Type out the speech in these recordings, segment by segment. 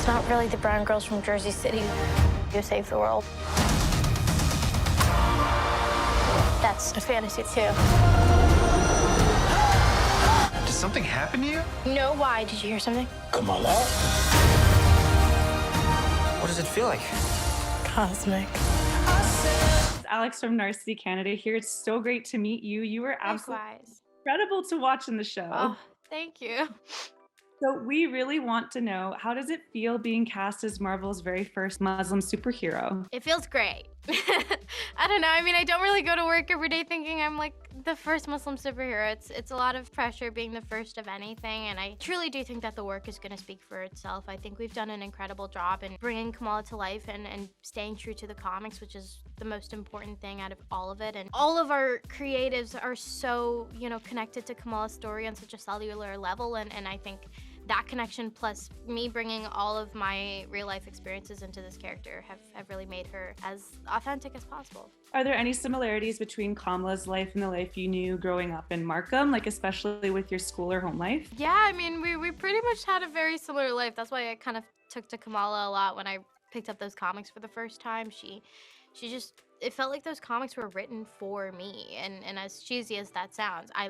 It's not really the brown girls from Jersey City who save the world. That's a fantasy, too. Did something happen to you? No, why? Did you hear something? Kamala? What does it feel like? Cosmic. Alex from Narcity, Canada here. It's so great to meet you. You were absolutely Likewise. incredible to watch in the show. Oh, thank you. So we really want to know, how does it feel being cast as Marvel's very first Muslim superhero? It feels great. I don't know. I mean, I don't really go to work every day thinking I'm like the first Muslim superhero. It's a lot of pressure being the first of anything, and I truly do think that the work is going to speak for itself. I think we've done an incredible job in bringing Kamala to life and staying true to the comics, which is the most important thing out of all of it. And all of our creatives are so, connected to Kamala's story on such a cellular level, and I think that connection plus me bringing all of my real life experiences into this character have really made her as authentic as possible. Are there any similarities between Kamala's life and the life you knew growing up in Markham, like especially with your school or home life? Yeah, I mean, we pretty much had a very similar life. That's why I kind of took to Kamala a lot when I picked up those comics for the first time. She just, it felt like those comics were written for me, and as cheesy as that sounds, I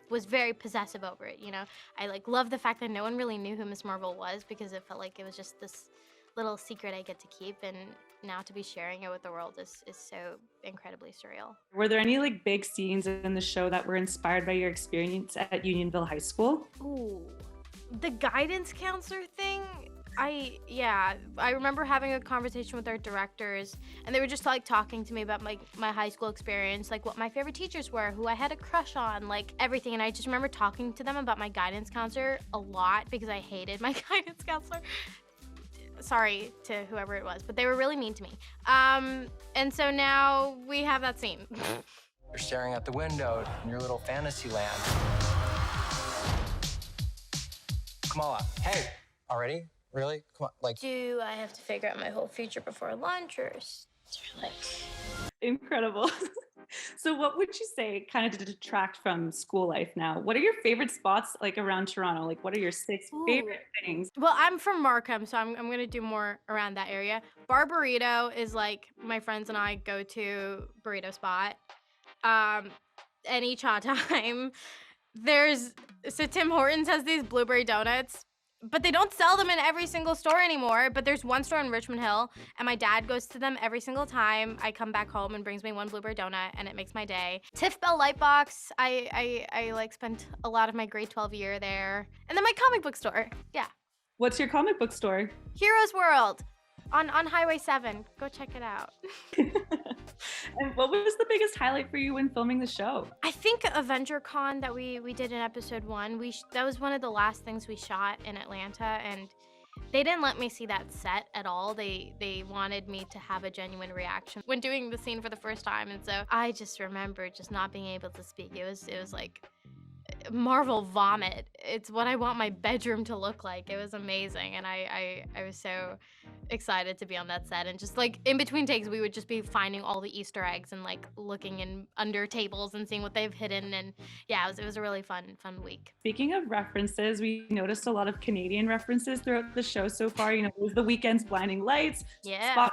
was very possessive over it, I loved the fact that no one really knew who Miss Marvel was, because it felt like it was just this little secret I get to keep, and now to be sharing it with the world is so incredibly surreal. Were there any big scenes in the show that were inspired by your experience at Unionville High School? Ooh, the guidance counselor thing. I remember having a conversation with our directors, and they were just talking to me about my high school experience, what my favorite teachers were, who I had a crush on, everything. And I just remember talking to them about my guidance counselor a lot because I hated my guidance counselor. Sorry to whoever it was, but they were really mean to me. And so now we have that scene. You're staring out the window in your little fantasy land. Kamala, hey, already? Really? Come on, Do I have to figure out my whole future before lunch, or is there Incredible. So what would you say kind of to detract from school life now? What are your favorite spots around Toronto? What are your 6 favorite things? Well, I'm from Markham, so I'm gonna do more around that area. Bar Burrito is my friends and I go to burrito spot. Any cha time. So Tim Hortons has these blueberry donuts, but they don't sell them in every single store anymore. But there's one store in Richmond Hill, and my dad goes to them every single time I come back home and brings me one blueberry donut, and it makes my day. Tiff Bell Lightbox, I spent a lot of my grade 12 year there. And then my comic book store, yeah. What's your comic book store? Heroes World on Highway 7. Go check it out. And what was the biggest highlight for you when filming the show? I think Avenger Con that we did in episode 1, that was one of the last things we shot in Atlanta, and they didn't let me see that set at all. They wanted me to have a genuine reaction when doing the scene for the first time, and so I just remember just not being able to speak. It was like Marvel vomit. It's what I want my bedroom to look like. It was amazing, and I was so excited to be on that set, and just in between takes we would just be finding all the Easter eggs and looking in under tables and seeing what they've hidden, and yeah, it was a really fun week. Speaking of references, we noticed a lot of Canadian references throughout the show so far. It was The Weeknd's Blinding Lights. Yeah.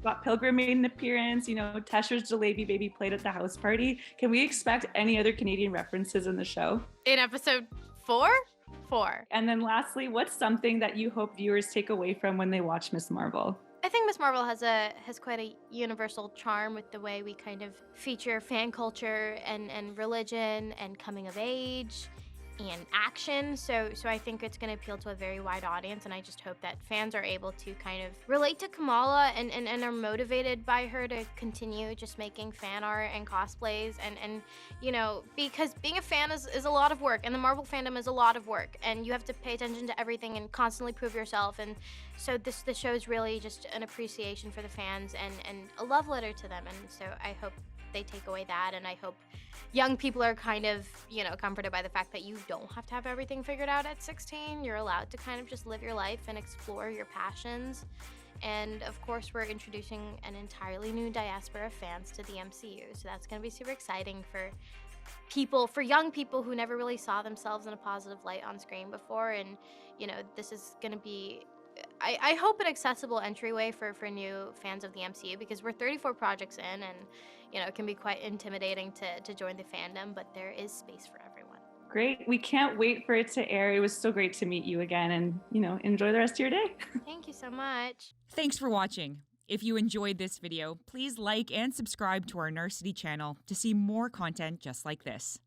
Scott Pilgrim made an appearance. Tesha's Jalebi Baby played at the house party. Can we expect any other Canadian references in the show? In episode 4? 4. And then lastly, what's something that you hope viewers take away from when they watch Miss Marvel? I think Miss Marvel has quite a universal charm with the way we kind of feature fan culture and religion and coming of age and action. So I think it's going to appeal to a very wide audience, and I just hope that fans are able to kind of relate to Kamala and are motivated by her to continue just making fan art and cosplays and because being a fan is a lot of work, and the Marvel fandom is a lot of work, and you have to pay attention to everything and constantly prove yourself, and so the show is really just an appreciation for the fans and a love letter to them, and so I hope they take away that, and I hope young people are kind of, comforted by the fact that you don't have to have everything figured out at 16. You're allowed to kind of just live your life and explore your passions. And of course, we're introducing an entirely new diaspora of fans to the MCU. So that's going to be super exciting for young people who never really saw themselves in a positive light on screen before. And, this is going to be, I hope an accessible entryway for new fans of the MCU, because we're 34 projects in, and it can be quite intimidating to join the fandom, but there is space for everyone. Great. We can't wait for it to air. It was so great to meet you again, and enjoy the rest of your day. Thank you so much. Thanks for watching. If you enjoyed this video, please like and subscribe to our Narcity channel to see more content just like this.